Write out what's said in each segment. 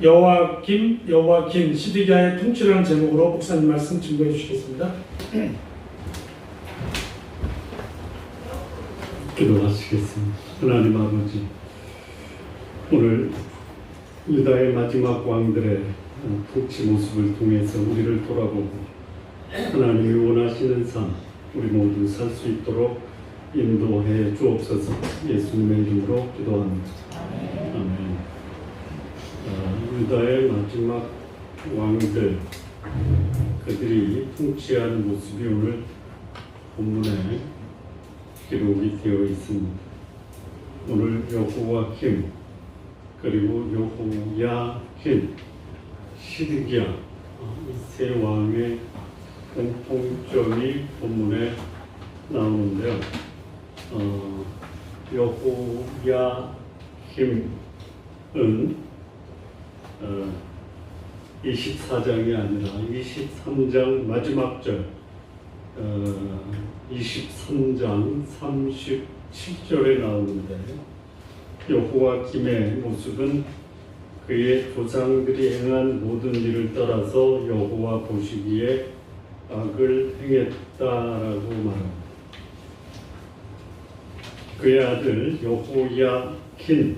여호와kim 시드기야의 통치라는 제목으로 목사님 말씀 증거해 주시겠습니다. 기도하시겠습니다. 하나님 아버지, 오늘 유다의 마지막 왕들의 통치 모습을 통해서 우리를 돌아보고 하나님이 원하시는 삶, 우리 모두 살 수 있도록 인도해 주옵소서. 예수님의 이름으로 기도합니다. 아멘. 유다의 마지막 왕들, 그들이 통치하는 모습이 오늘 본문에 기록이 되어 있습니다. 오늘 여호와김 그리고 여호야김, 시드기야, 이 세 왕의 공통점이 본문에 나오는데요. 여호야김은 24장이 아니라 23장 마지막 절, 23장 37절에 나오는데, 여호와김의 모습은 그의 조상들이 행한 모든 일을 따라서 여호와 보시기에 악을 행했다라고 말합니다. 그의 아들 여호야킨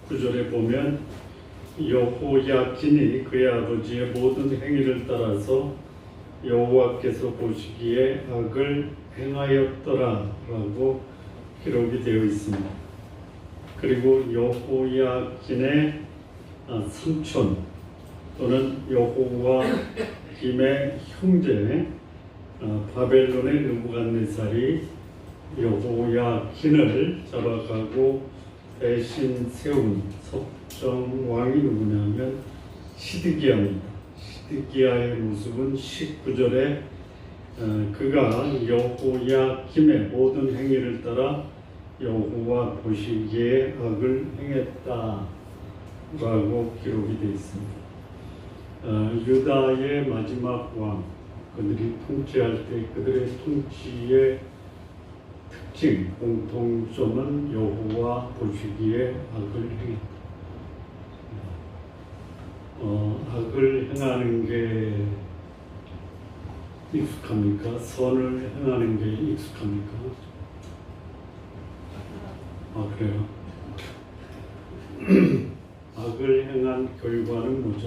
9절에 보면 여호야킨이 그의 아버지의 모든 행위를 따라서 여호와께서 보시기에 악을 행하였더라라고 기록이 되어 있습니다. 그리고 여호야킨의 삼촌 또는 여호와김의 형제 바벨론의 느부갓네살이 여호야킨을 잡아가고 대신 세운 석정왕이 누구냐면 시드기야입니다. 시드기야의 모습은 19절에 그가 여호야김의 모든 행위를 따라 여호와 보시기에 악을 행했다라고 기록이 되어 있습니다. 유다의 마지막 왕, 그들이 통치할 때 그들의 통치의 특징, 공통점은 여호와 보시기에 악을 행했다. 악을 행하는 게 익숙합니까? 선을 행하는 게 익숙합니까? 그래요? 악을 행한 결과는 뭐죠?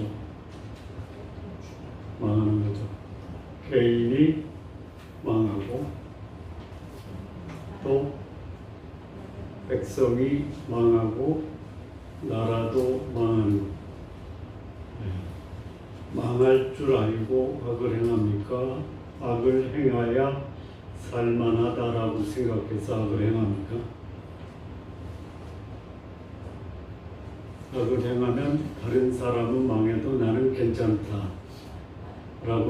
망하는 거죠. 개인이 망하고 또 백성이 망하고 나라도 망하는 것. 망할 줄 알고 악을 행합니까? 악을 행하야 살만하다라고 생각해서 악을 행합니까? 악을 행하면 다른 사람은 망해도 나는 괜찮다라고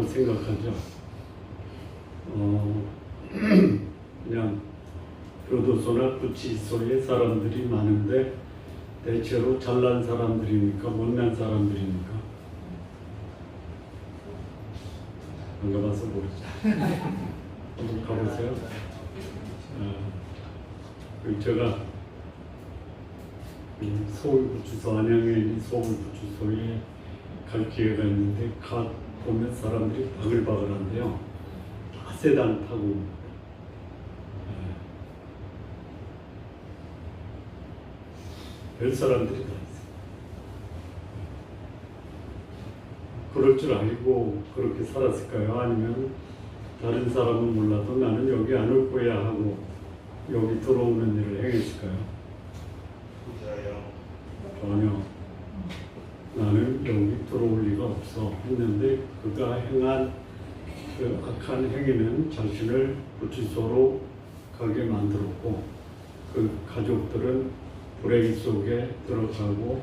생각하죠. 그냥 교도소나 구치소에 사람들이 많은데 대체로 잘난 사람들입니까? 못난 사람들입니까? 안 가봐서 모르죠. 한번 가보세요. 제가 서울구치소, 안양에 있는 서울구치소에 갈 기회가 있는데 보면 사람들이 바글바글한데요. 다 세단 타고 별 사람들이 다 있어요. 그럴 줄 알고 그렇게 살았을까요? 아니면 다른 사람은 몰라도 나는 여기 안 올 거야 하고 여기 들어오는 일을 행했을까요? 전혀. 나는 여기 들어올 리가 없어 했는데 그가 행한 그 악한 행위는 자신을 구치소로 가게 만들었고 그 가족들은 불행 속에 들어가고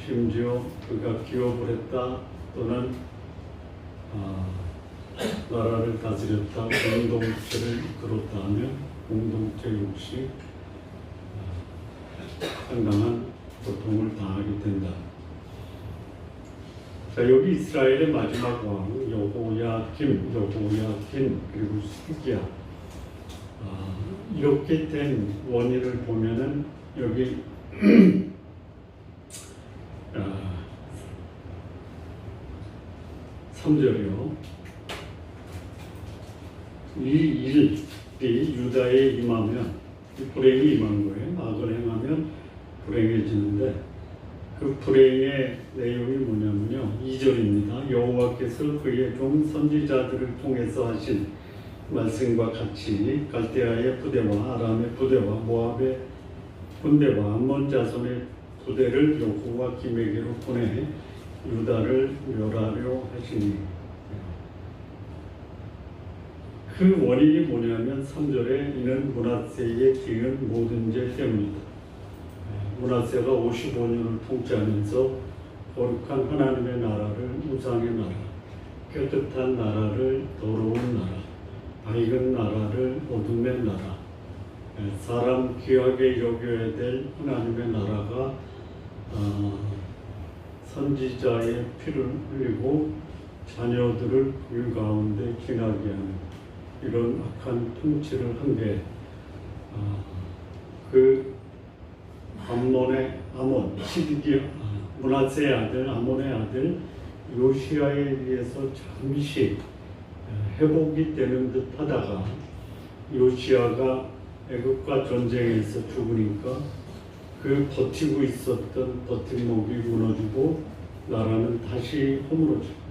심지어 그가 기업을 했다 또는 나라를 다스렸다, 공동체를 이끌었다 하면 공동체 역시 상당한 고통을 당하게 된다. 자, 여기 이스라엘의 마지막 왕 여호야김 그리고 시드기야, 이렇게 된 원인을 보면은 여기 3절이요. 이 일이 유다에 임하면 불행이 임한 거예요. 악을 행하면 불행해지는데 그 불행의 내용이 뭐냐면요. 2절입니다. 여호와께서 그의 종 선지자들을 통해서 하신 말씀과 같이 갈대아의 부대와 아람의 부대와 모압의 군대와 암몬 자손의 부대를 여호와 김에게로 보내 유다를 멸하려 하시니 그 원인이 뭐냐면 3절에 이는 므낫세의 지은 모든 죄 때문이다. 므낫세가 55년을 통치하면서 거룩한 하나님의 나라를 우상의 나라, 깨끗한 나라를 더러운 나라, 밝은 나라를 어둠의 나라, 사람 귀하게 여겨야 될 하나님의 나라가 선지자의 피를 흘리고 자녀들을 불 가운데 지나게 하는 이런 악한 통치를 한 게 그 암몬 시드기야 므낫세의 아들 아몬의 아들 요시야에 의해서 잠시 회복이 되는 듯 하다가 요시야가 애굽과 전쟁에서 죽으니까 그 버티고 있었던 버팀목이 무너지고 나라는 다시 허물어지고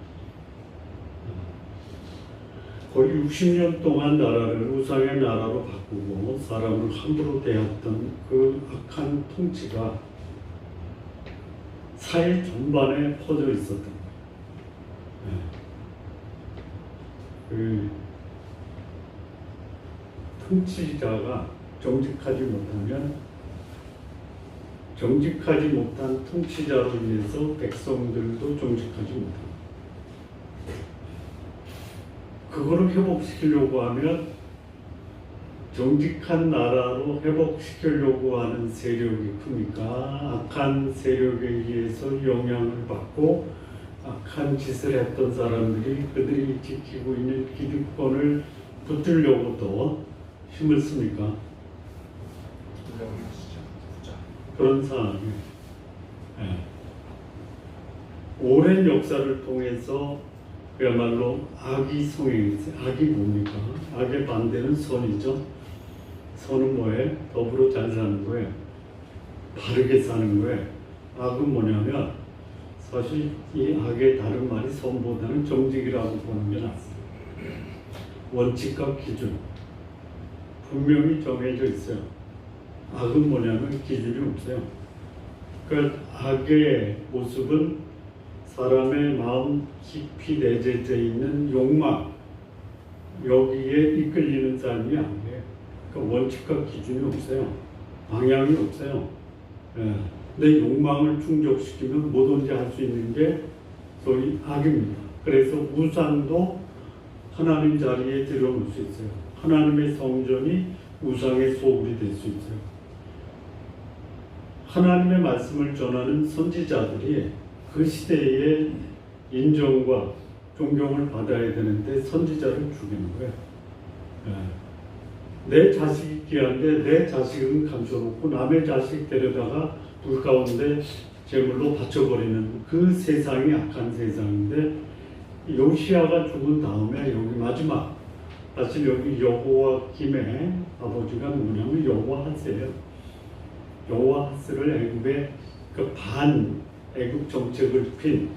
거의 60년 동안 나라를 우상의 나라로 바꾸고 사람을 함부로 대했던 그 악한 통치가 사회 전반에 퍼져 있었던 거예요. 그 통치자가 정직하지 못한 통치자로 인해서 백성들도 정직하지 못합니다. 그거를 회복시키려고 하면 정직한 나라로 회복시키려고 하는 세력이 큽니까? 악한 세력에 의해서 영향을 받고 악한 짓을 했던 사람들이 그들이 지키고 있는 기득권을 붙들려고 또 힘을 씁니까? 그런 상황이에요. 오랜 역사를 통해서 그야말로 악이 성행했어요. 악이 뭡니까? 악의 반대는 선이죠. 선은 뭐예요? 더불어 잘 사는 거예요. 바르게 사는 거예요. 악은 뭐냐면 사실 이 악의 다른 말이 선보다는 정직이라고 보는 게 낫습니다. 원칙과 기준 분명히 정해져 있어요. 악은 뭐냐면 기준이 없어요. 그 악의 모습은 사람의 마음 깊이 내재되어 있는 욕망 여기에 이끌리는 삶이 아니에요. 그러니까 원칙과 기준이 없어요. 방향이 없어요. 내 욕망을 충족시키면 뭐든지 할 수 있는 게 소위 악입니다. 그래서 우상도 하나님 자리에 들여놓을 수 있어요. 하나님의 성전이 우상의 소굴이 될 수 있어요. 하나님의 말씀을 전하는 선지자들이 그 시대에 인정과 존경을 받아야 되는데 선지자를 죽이는 거예요. 내 자식이 귀한데 내 자식은 감춰놓고 남의 자식 데려다가 불 가운데 제물로 바쳐버리는 그 세상이 악한 세상인데 요시야가 죽은 다음에 여기 마지막 사실 여기 여호와김의 아버지가 누구냐면 여호와하스예요. 여호와하스를 애굽의 그 반 애굽 정책을 핀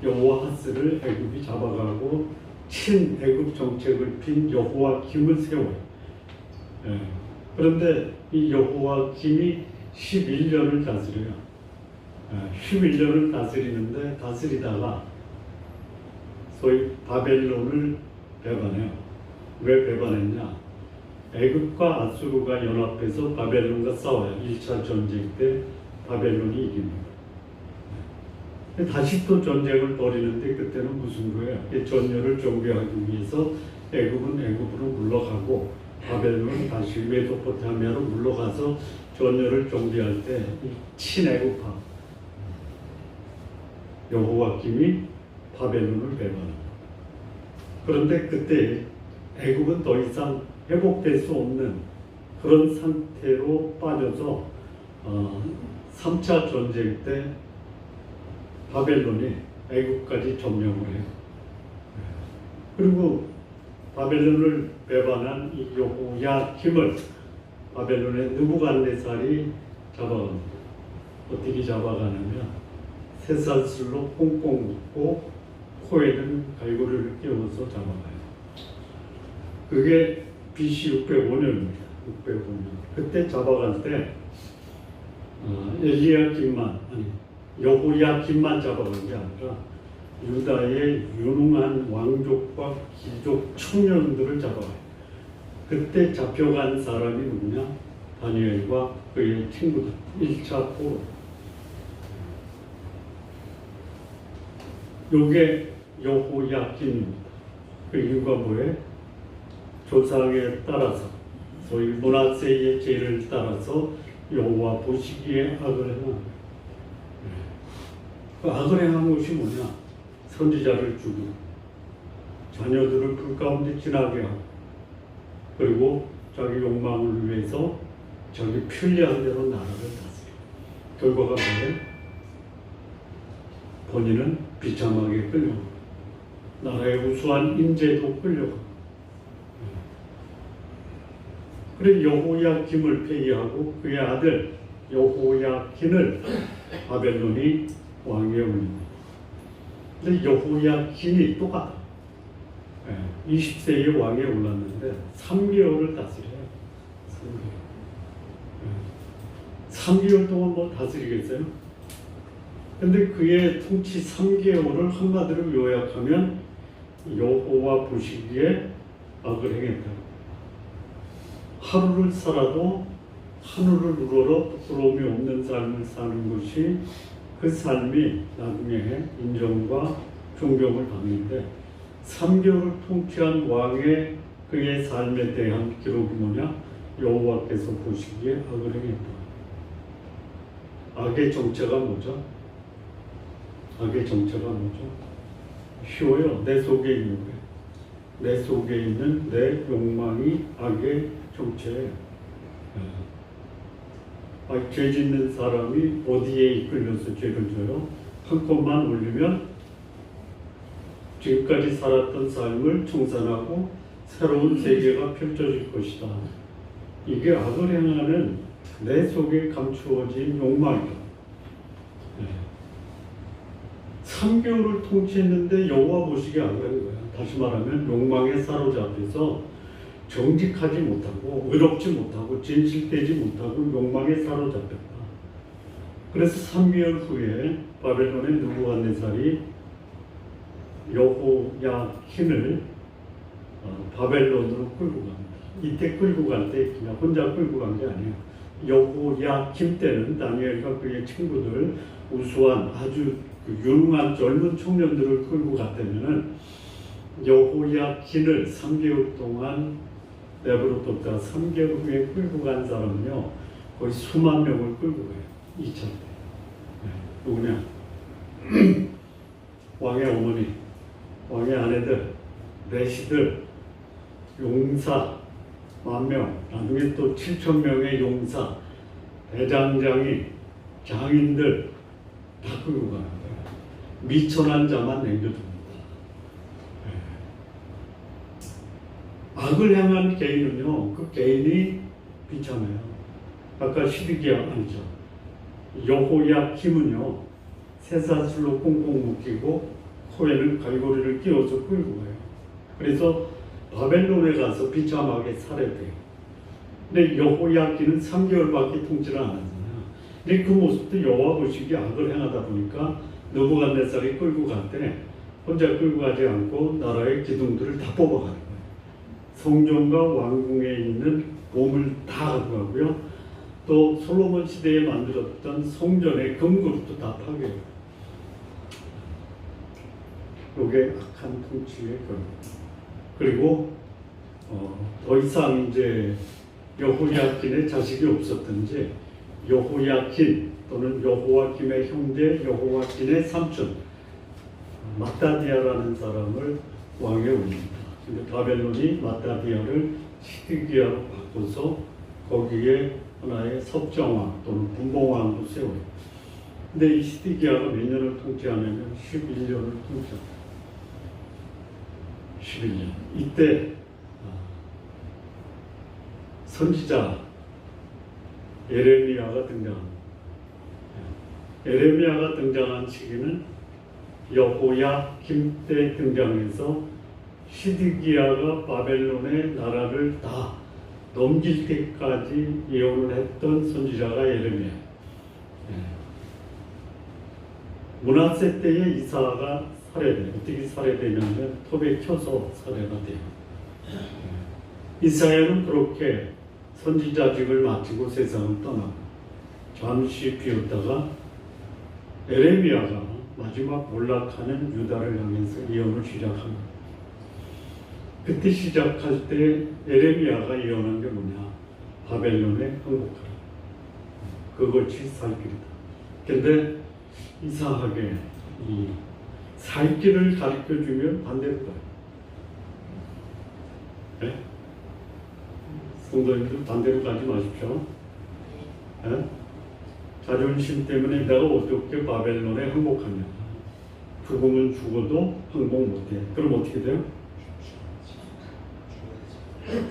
여호와하스를 애굽이 잡아가고 친 애굽 정책을 핀 여호와김을 세워요. 그런데 이 여호와김이 11년을 다스려요. 11년을 다스리는데 다스리다가 소위 바벨론을 배반해요. 왜 배반했냐? 애굽과 아수르가 연합해서 바벨론과 싸워요. 1차 전쟁 때 바벨론이 이깁니다. 다시 또 전쟁을 벌이는데 그때는 무슨 거예요? 전열을 정비하기 위해서 애굽은 애굽으로 물러가고 바벨론은 다시 메소포타미아로 물러가서 전열을 정비할 때 친애굽파 여호와김이 바벨론을 배반합니다. 그런데 그때 애굽은 더 이상 회복될 수 없는 그런 상태로 빠져서 3차 전쟁 때 바벨론이 애굽까지 점령을 해요. 그리고 바벨론을 배반한 이 여호야김을 바벨론의 느부갓네살이 잡아갑니다. 어떻게 잡아가냐면 쇠사슬로 꽁꽁 묶고 코에는 갈고리를 끼워서 잡아가요. 그게 BC 605년입니다. 605년. 그때 잡아갈 때 엘리야김만 아니 여호야김만 잡아간 게 아니라 유다의 유능한 왕족과 귀족 청년들을 잡아가요. 그때 잡혀간 사람이 누구냐? 다니엘과 그의 친구들. 1차 포로. 요게 여호야김입니다. 그 이유가 뭐예요? 조상에 따라서 소위 므낫세의 죄를 따라서 여호와 보시기에 악을 행한 거예요. 그 악을 행한 것이 뭐냐? 선지자를 죽이고 자녀들을 불 가운데 지나게 하고 그리고 자기 욕망을 위해서 자기 편리한 대로 나라를 다스리고 결과가 뭐예요? 본인은 비참하게 끌려가고 나라의 우수한 인재도 끌려가고 그래 여호야김을 폐위하고 그의 아들 여호야긴을 바벨론이 왕위에 올립니다. 근데 여호야긴이 똑같아. 20세의 왕에 올랐는데 3개월을 다스려요. 3개월 동안 뭐 다스리겠어요? 근데 그의 통치 3개월을 한마디로 요약하면 여호와 보시기에 악을 행했다. 하루를 살아도 하늘을 우러러 부끄러움이 없는 삶을 사는 것이 그 삶이 나중에 인정과 존경을 받는데 3개월을 통치한 왕의 그의 삶에 대한 기록이 뭐냐? 여호와께서 보시기에 악을 행했다. 악의 정체가 뭐죠? 악의 정체가 뭐죠? 쉬워요. 내 속에 있는 거예요. 내 속에 있는 내 욕망이 악의 정체예요. 죄 짓는 사람이 어디에 이끌려서 죄를 져요? 한 컷만 올리면 지금까지 살았던 삶을 청산하고 새로운 세계가 펼쳐질 것이다. 이게 악을 행하는 내 속에 감추어진 욕망이다. 3개월을 통치했는데 여호와 보시기에 악을 한 거야. 다시 말하면 욕망에 사로잡혀서 정직하지 못하고 의롭지 못하고 진실되지 못하고 욕망에 사로잡혔다. 그래서 3개월 후에 바벨론의 느부갓네살이 여호야킨을 바벨론으로 끌고 갑니다. 이때 끌고 갈 때 그냥 혼자 끌고 간 게 아니에요. 여호야킨 때는 다니엘과 그의 친구들 우수한 아주 유능한 젊은 청년들을 끌고 갔다면은 여호야킨을 3개월 동안 내버려뒀다가 3개월 후에 끌고 간 사람은요 거의 수만 명을 끌고 가요. 2차 때. 누구냐? 왕의 어머니, 왕의 아내들, 내시들, 용사 10,000명, 나중에 또 7,000명의 용사, 대장장이, 장인들 다 끌고 가는 거예요. 미천한 자만 남겨둡니다. 악을 향한 개인은요, 그 개인이 비참해요. 아까 시드기야 아니죠. 여호야김은요, 쇠사슬로 꽁꽁 묶이고 코에는 갈고리를 끼워서 끌고 가요. 그래서 바벨론에 가서 비참하게 살해돼요. 근데 여호야김은 3개월밖에 통치를 안 하잖아요. 근데 그 모습도 여호와 보시기에 악을 행하다 보니까 느부갓네살이 끌고 갈 때 혼자 끌고 가지 않고 나라의 기둥들을 다 뽑아가는 거예요. 성전과 왕궁에 있는 보물 다 갖고 가고요. 또 솔로몬 시대에 만들었던 성전의 금그릇도 다 파괴해요. 이게 악한 통치의 결과. 그리고 더 이상 이제 여호야킨의 자식이 없었든지 여호야킨 또는 여호와김의 형제 여호와킨의 삼촌 마따디아라는 사람을 왕에 올립니다. 근데 바벨론이 마따디아를 시드기야로 바꿔서 거기에 하나의 섭정왕 또는 분봉왕도 세워요. 근데 이 시드기야가 몇 년을 통치하냐면 11년을 통치합니다. 11년. 이때 선지자 예레미야가 등장합니다. 예레미야가 등장한 시기는 여호야김 때 등장해서 시드기야가 바벨론의 나라를 다 넘길 때까지 예언을 했던 선지자가 예레미야. 므낫세 때에 이사야가 살해돼. 어떻게 살해되냐면 톱에 켜서 살해가 돼요. 이사야는 그렇게 선지자직을 마치고 세상을 떠나고 잠시 비었다가 에레미야가 마지막 몰락하는 유다를 향해서 예언을 시작합니다. 그때 시작할 때 에레미야가 예언한 게 뭐냐? 바벨론에 항복하라. 그것이 살 길이다. 근데 이상하게 이 살 길을 가르쳐 주면 반대로 가요. 네? 성도님들 반대로 가지 마십시오. 네? 자존심 때문에 내가 어떻게 바벨론에 항복하냐. 죽으면 죽어도 항복 못해. 그럼 어떻게 돼요?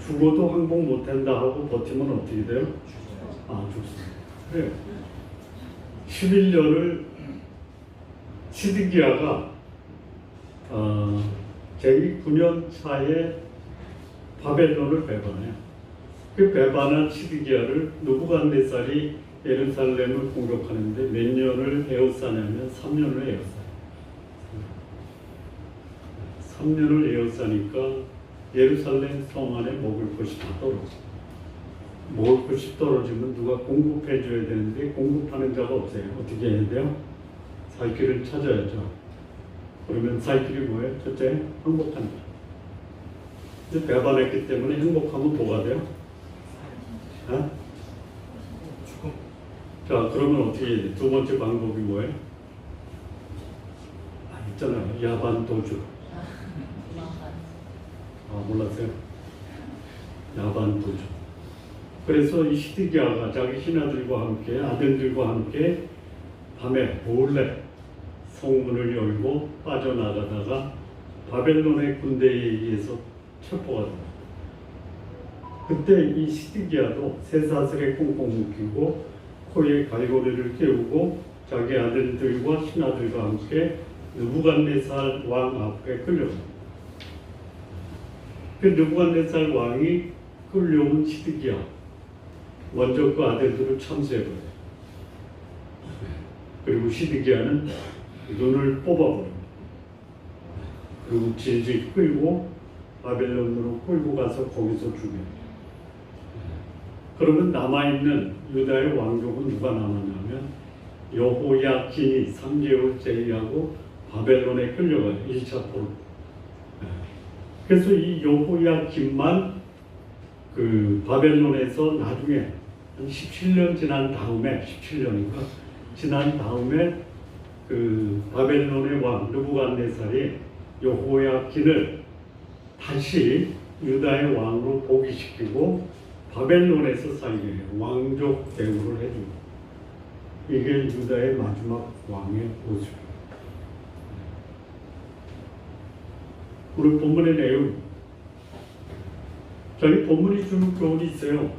죽어도 항복 못한다 하고 버티면 어떻게 돼요? 죽습니다. 그래요. 11년을 시드기야가 제 9년 차에 바벨론을 배반해요. 그 배반한 시드기야를 느부갓네살이 예루살렘을 공격하는데 몇 년을 에워싸냐면 3년을 에워싸요. 3년을 에워싸니까 예루살렘 성 안에 먹을 것이 다 떨어져. 먹을 것이 떨어지면 누가 공급해 줘야 되는데 공급하는 자가 없어요. 어떻게 해야 돼요? 살 길을 찾아야죠. 그러면 살 길이 뭐예요? 첫째, 행복한다. 배반했기 때문에 행복하면 뭐가 돼요? 죽음. 자, 그러면 어떻게 해야 돼? 두 번째 방법이 뭐예요? 있잖아요. 야반 도주. 몰랐어요? 야반 도주. 그래서 이 시드기야가 자기 신하들과 함께 아들들과 함께 밤에 몰래 성문을 열고 빠져나가다가 바벨론의 군대에 의해서 체포가 됩니다. 그때 이 시드기야도 쇠사슬에 꽁꽁 묶이고 코에 갈고리를 깨우고 자기 아들들과 신하들과 함께 느부갓네살 왕 앞에 끌려갑니다. 그 느부갓네살 왕이 끌려온 시드기야 먼저 그 아들들을 참수해버려요. 그리고 시드기야는 눈을 뽑아버립니다. 그리고 질질 끌고 바벨론으로 끌고 가서 거기서 죽여요. 그러면 남아있는 유다의 왕족은 누가 남았냐면 여호야긴이 3개월 제위하고 바벨론에 끌려가요. 1차 포로. 그래서 이 여호야긴만 그 바벨론에서 나중에 한 17년 지난 다음에 17년인가 지난 다음에 그 바벨론의 왕 느부갓네살이 여호야긴을 다시 유다의 왕으로 복위시키고 바벨론에서 살게 해요. 왕족 대우를 해주고. 이게 유다의 마지막 왕의 모습입니다. 우리 본문의 내용. 저희 본문이 주는 교훈이 있어요.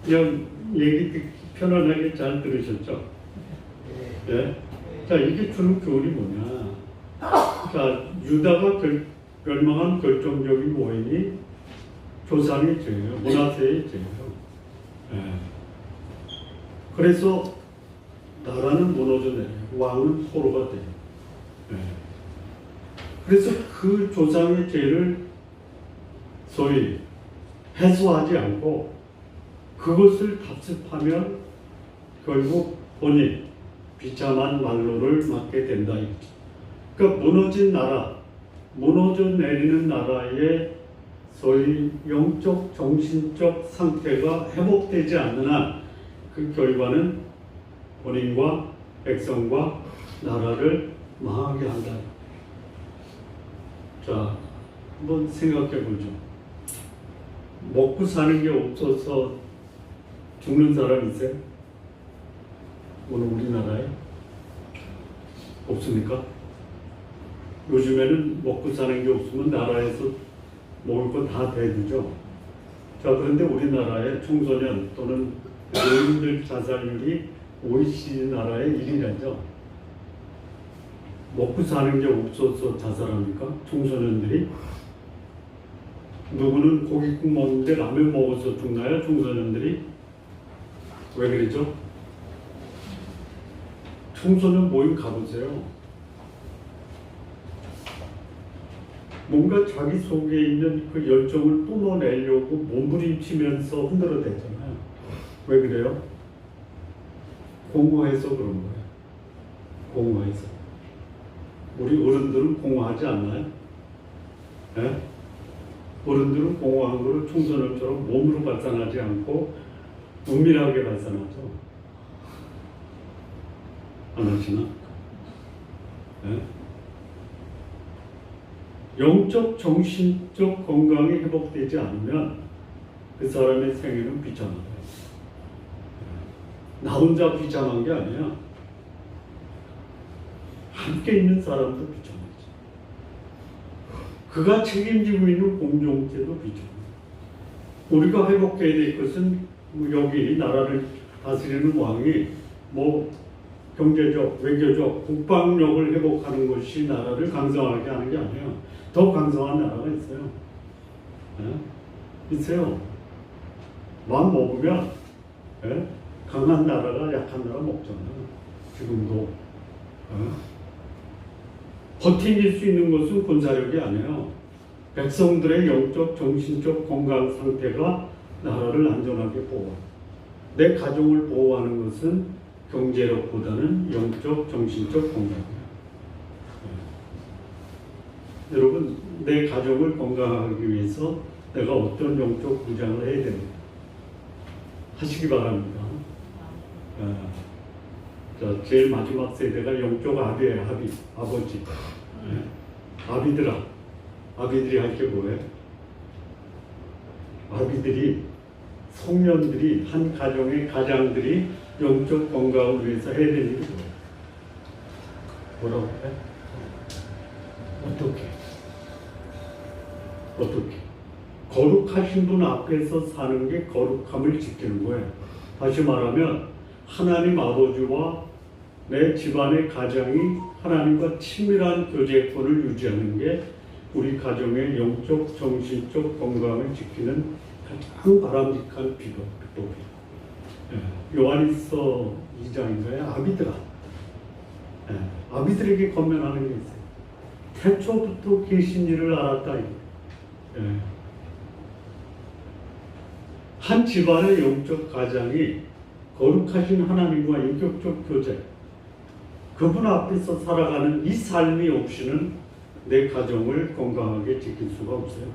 그냥 얘기 듣기 편안하게 잘 들으셨죠? 네? 자, 이게 주는 교훈이 뭐냐? 자, 유다가 멸망한 결정적인 원인이 조상의 죄예요. 므낫세의 죄예요. 네. 그래서 나라는 무너져 내려요. 왕은 포로가 돼요. 네. 그래서 그 조상의 죄를 소위 해소하지 않고 그것을 답습하면 결국 본인 비참한 말로를 맞게 된다. 그러니까 무너진 나라, 무너져 내리는 나라의 소위 영적, 정신적 상태가 회복되지 않는 한 그 결과는 본인과 백성과 나라를 망하게 한다. 자, 한번 생각해 보죠. 먹고 사는 게 없어서 죽는 사람 있어요? 오늘 우리나라에? 없습니까? 요즘에는 먹고 사는 게 없으면 나라에서 먹을 거 다 대두죠. 자, 그런데 우리나라의 청소년 또는 노인들 자살률이 OECD 나라의 1위라죠. 먹고 사는 게 없어서 자살합니까? 청소년들이? 누구는 고깃국 먹는데 라면 먹어서 죽나요? 청소년들이? 왜 그러죠? 청소년 모임 가보세요. 뭔가 자기 속에 있는 그 열정을 뿜어내려고 몸부림치면서 흔들어대잖아요. 왜 그래요? 공허해서 그런 거예요. 공허해서. 우리 어른들은 공허하지 않나요? 네? 어른들은 공허한 거를 청소년처럼 몸으로 발산하지 않고 은밀하게 발산하죠. 안 하시나? 네? 영적, 정신적 건강이 회복되지 않으면 그 사람의 생애는 비참하다. 나 혼자 비참한 게 아니야. 함께 있는 사람도 비참하지. 그가 책임지고 있는 공동체도 비참해. 우리가 회복해야 될 것은 여기 나라를 다스리는 왕이 경제적, 외교적, 국방력을 회복하는 것이 나라를 강성하게 하는 게 아니에요. 더 강성한 나라가 있어요. 네? 있어요. 마음 먹으면 네? 강한 나라가 약한 나라 먹잖아요. 지금도. 버티길 수 있는 것은 군사력이 아니에요. 백성들의 영적, 정신적 건강 상태가 나라를 안전하게 보호하고, 내 가정을 보호하는 것은 경제력보다는 영적, 정신적 건강이에요. 여러분, 내 가정을 건강하기 위해서 내가 어떤 영적 구장을 해야 됩니다. 하시기 바랍니다. 자, 제일 마지막 세대가 영적 아비예요. 아버지. 아비들아. 아비들이 할 게 뭐예요? 아비들이, 성년들이, 한 가정의 가장들이 영적 건강을 위해서 해야 되는 게 뭐라고 해? 어떻게? 거룩하신 분 앞에서 사는 게 거룩함을 지키는 거예요. 다시 말하면 하나님 아버지와 내 집안의 가장이 하나님과 친밀한 교제권을 유지하는 게 우리 가정의 영적, 정신적 건강을 지키는 가장 바람직한 비법이에요. 요한일서 2장인가요? 아비들아. 아비들에게 권면하는 게 있어요. 태초부터 계신 일을 알았다. 한 집안의 영적 가장이 거룩하신 하나님과 인격적 교제, 그분 앞에서 살아가는 이 삶이 없이는 내 가정을 건강하게 지킬 수가 없어요.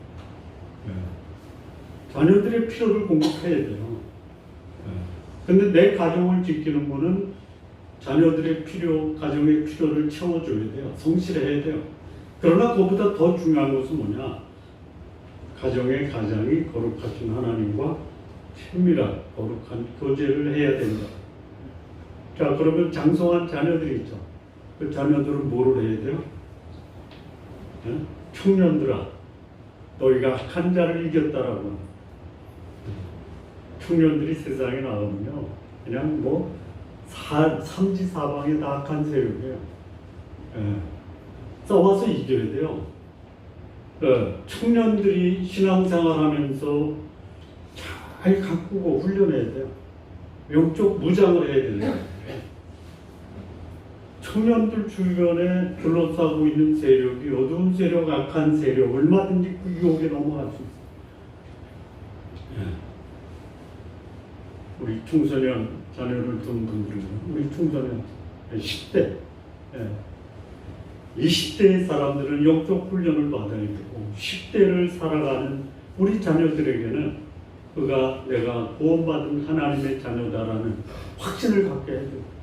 자녀들의 필요를 공급해야 돼요. 근데 내 가정을 지키는 분은 자녀들의 필요, 가정의 필요를 채워줘야 돼요. 성실해야 돼요. 그러나 그보다 더 중요한 것은 뭐냐? 가정의 가장이 거룩하신 하나님과 친밀한 거룩한 교제를 해야 된다. 자, 그러면 장성한 자녀들이 있죠. 그 자녀들은 뭐를 해야 돼요? 청년들아, 너희가 악한 자를 이겼다라고. 청년들이 세상에 나오면요, 그냥 삼지사방에 다 악한 세력이에요. 싸워서 이겨야 돼요. 청년들이 신앙생활하면서 잘 가꾸고 훈련해야 돼요. 영적 무장을 해야 돼요. 청년들 주변에 둘러싸고 있는 세력이 어두운 세력, 악한 세력, 얼마든지 그 유혹에 넘어갈 수 있어요. 우리 청소년 자녀를 둔 분들은, 우리 청소년 10대, 20대의 사람들은 영적 훈련을 받아야 되고, 10대를 살아가는 우리 자녀들에게는 내가 구원받은 하나님의 자녀다라는 확신을 갖게 해야 돼요.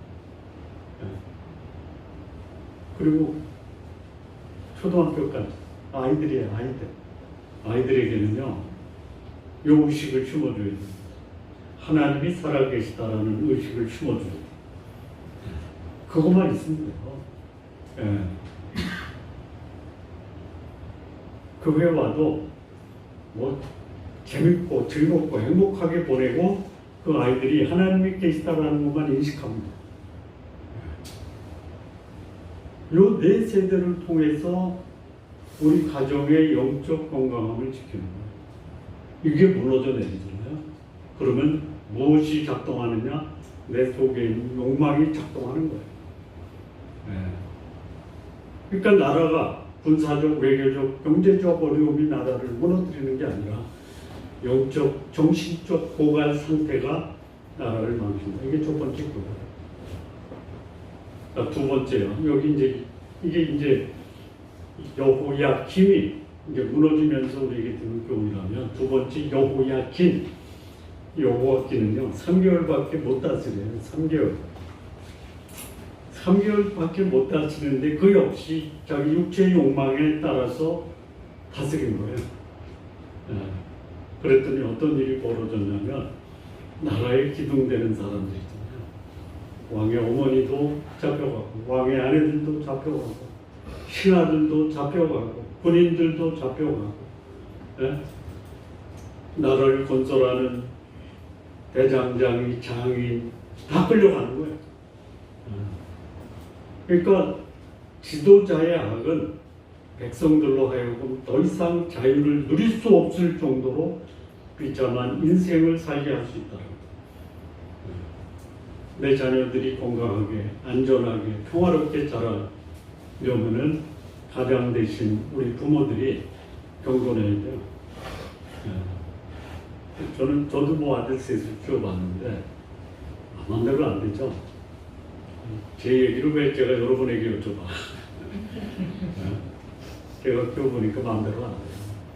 그리고 초등학교까지 아이들이에요. 아이들에게는요, 요 의식을 심어줘야 돼요. 하나님이 살아계시다라는 의식을 심어줘야 돼요. 그것만 있으면 돼요. 교회 와도 뭐 재밌고 즐겁고 행복하게 보내고 그 아이들이 하나님이 계시다라는 것만 인식합니다. 요 네 세대를 통해서 우리 가정의 영적 건강함을 지키는 거예요. 이게 무너져 내리잖아요. 그러면 무엇이 작동하느냐? 내 속에 있는 욕망이 작동하는 거예요. 그러니까 나라가 군사적, 외교적, 경제적 어려움이 나라를 무너뜨리는 게 아니라 영적, 정신적 고갈 상태가 나라를 망친다. 이게 첫 번째 거예요. 두 번째요. 여기 이게 이제 여호야김이 이제 무너지면서 우리에게 드는 교훈이라면, 두 번째 여호야긴. 여호야긴은요 3개월밖에 못 다스려요. 3개월밖에 못 다스리는데 그 역시 자기 육체의 욕망에 따라서 다스린 거예요. 그랬더니 어떤 일이 벌어졌냐면 나라에 기둥되는 사람들이 있잖아요. 왕의 어머니도 잡혀가고 왕의 아내들도 잡혀가고 신하들도 잡혀가고 군인들도 잡혀가고 나라를 건설하는 대장장이, 장인 다 끌려가는 거예요. 그러니까 지도자의 악은 백성들로 하여금 더 이상 자유를 누릴 수 없을 정도로 비참한 인생을 살게 할 수 있다. 내 자녀들이 건강하게, 안전하게, 평화롭게 자라려면은 가장 대신 우리 부모들이 경건해야 돼요. 저도 뭐 아들 셋을 키워봤는데 마음대로 안 되죠. 제 얘기를 왜 제가 여러분에게 여쭤봐. 제가 키워보니까 마음대로 안 돼요.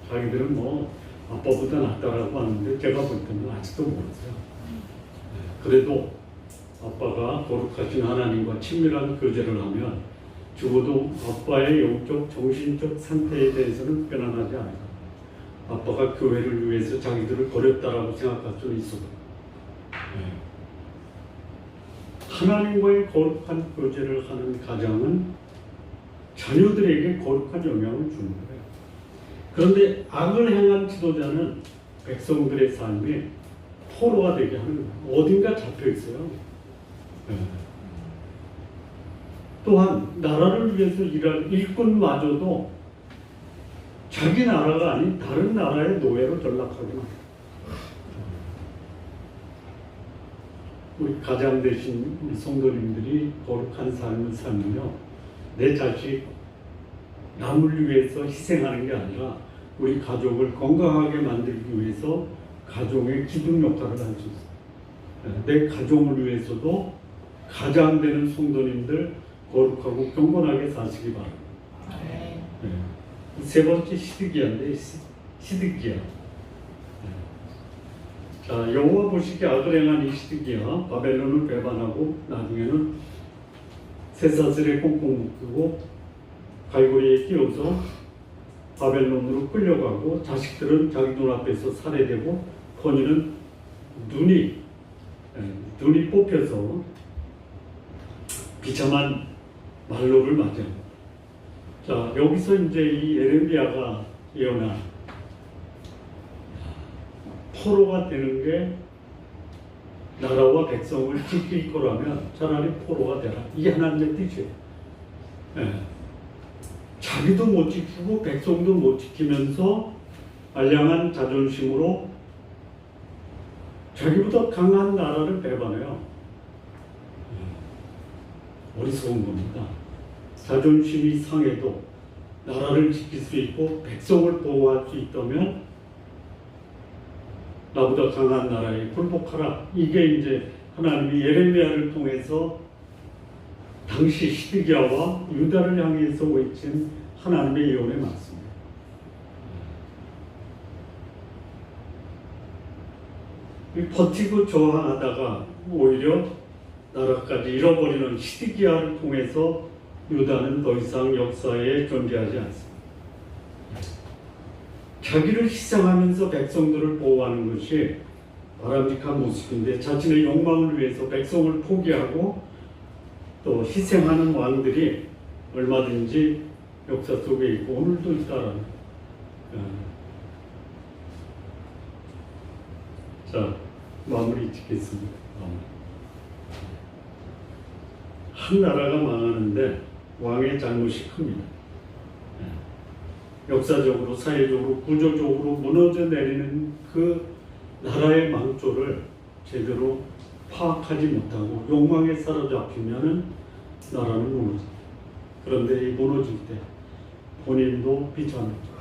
자기들은 뭐 아빠보다 낫다라고 하는데 제가 볼 때는 아직도 모르세요. 그래도 아빠가 거룩하신 하나님과 친밀한 교제를 하면 적어도 아빠의 영적, 정신적 상태에 대해서는 변함하지 않아요. 아빠가 교회를 위해서 자기들을 버렸다라고 생각할 수 있어도 하나님과의 거룩한 교제를 하는 가장은 자녀들에게 거룩한 영향을 주는 거예요. 그런데 악을 행한 지도자는 백성들의 삶이 포로가 되게 하는 거예요. 어딘가 잡혀 있어요. 또한 나라를 위해서 일할 일꾼마저도 자기 나라가 아닌 다른 나라의 노예로 전락하게 합니다. 우리 가장 되신 우리 성도님들이 거룩한 삶을 살면요, 내 자식 남을 위해서 희생하는 게 아니라 우리 가족을 건강하게 만들기 위해서 가족의 기둥 역할을 할 수 있어요. 내 가족을 위해서도 가장 되는 성도님들 거룩하고 경건하게 사시기 바랍니다. 네. 세 번째 시드기야인데, 시드기야. 자, 여호와 보시기에 악을 행한 이 시드기야 바벨론을 배반하고 나중에는 쇠사슬에 꽁꽁 묶고 갈고리에 끼워서 바벨론으로 끌려가고 자식들은 자기 눈앞에서 살해되고 거니는 눈이 뽑혀서 비참한 말로를 맞아요. 자, 여기서 이제 이 예레미야가 예언한 포로가 되는 게 나라와 백성을 지킬 거라면 차라리 포로가 되라. 이게 하나님의 뜻이에요. 자기도 못 지키고 백성도 못 지키면서 알량한 자존심으로 자기보다 강한 나라를 배반해요. 어리석은 겁니다. 자존심이 상해도 나라를 지킬 수 있고 백성을 보호할 수 있다면 나보다 강한 나라에 굴복하라. 이게 이제 하나님이 예레미야를 통해서 당시 시드기야와 유다를 향해서 외친 하나님의 예언의 말씀입니다. 버티고 저항하다가 오히려 나라까지 잃어버리는 시드기야를 통해서 유다는 더 이상 역사에 존재하지 않습니다. 자기를 희생하면서 백성들을 보호하는 것이 바람직한 모습인데 자신의 욕망을 위해서 백성을 포기하고 또 희생하는 왕들이 얼마든지 역사 속에 있고 오늘도 있다라는 자, 마무리 짓겠습니다. 한 나라가 망하는데 왕의 잘못이 큽니다. 역사적으로, 사회적으로, 구조적으로 무너져 내리는 그 나라의 망조를 제대로 파악하지 못하고 욕망에 사로잡히면은 나라는 무너집니다. 그런데 이 무너질 때 본인도 비참해져.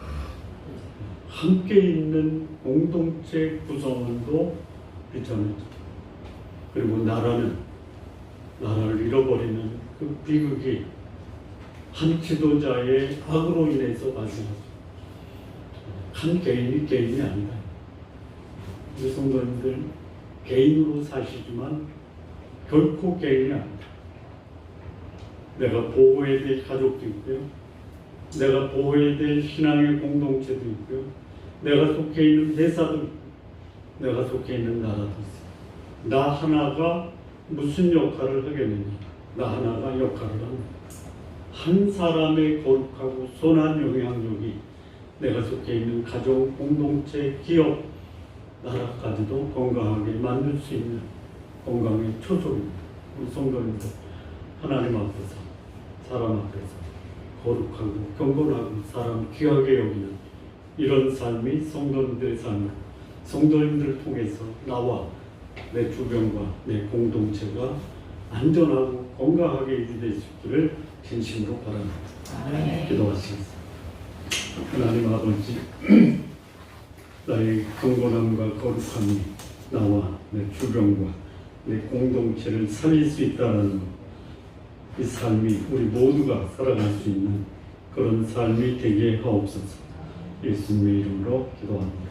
함께 있는 공동체 구성원도 비참해져. 그리고 나라를 잃어버리는 그 비극이 한 지도자의 악으로 인해서 발생하죠. 한 개인이 아니다. 우리 성도님들 개인으로 사시지만 결코 개인이 아니다. 내가 보호해야 될 가족도 있고요. 내가 보호해야 될 신앙의 공동체도 있고요. 내가 속해 있는 회사도 있고, 내가 속해 있는 나라도 있어요. 나 하나가 무슨 역할을 하겠느냐. 나 하나가 역할을 합니다. 한 사람의 거룩하고 선한 영향력이 내가 속해 있는 가정, 공동체, 기업, 나라까지도 건강하게 만들 수 있는 건강의 초소입니다. 우리 성도님들 하나님 앞에서, 사람 앞에서 거룩하고 경건하고 사람 귀하게 여기는 이런 삶이 성도님들의 삶, 성도님들을 통해서 나와 내 주변과 내 공동체가 안전하고 건강하게 유지될 수 있기를 진심으로 바랍니다. 기도하시겠습니다. 하나님 아버지, 나의 경건함과 거룩함이 나와 내 주변과 내 공동체를 살릴 수 있다는 이 삶이 우리 모두가 살아갈 수 있는 그런 삶이 되게 하옵소서. 예수님의 이름으로 기도합니다.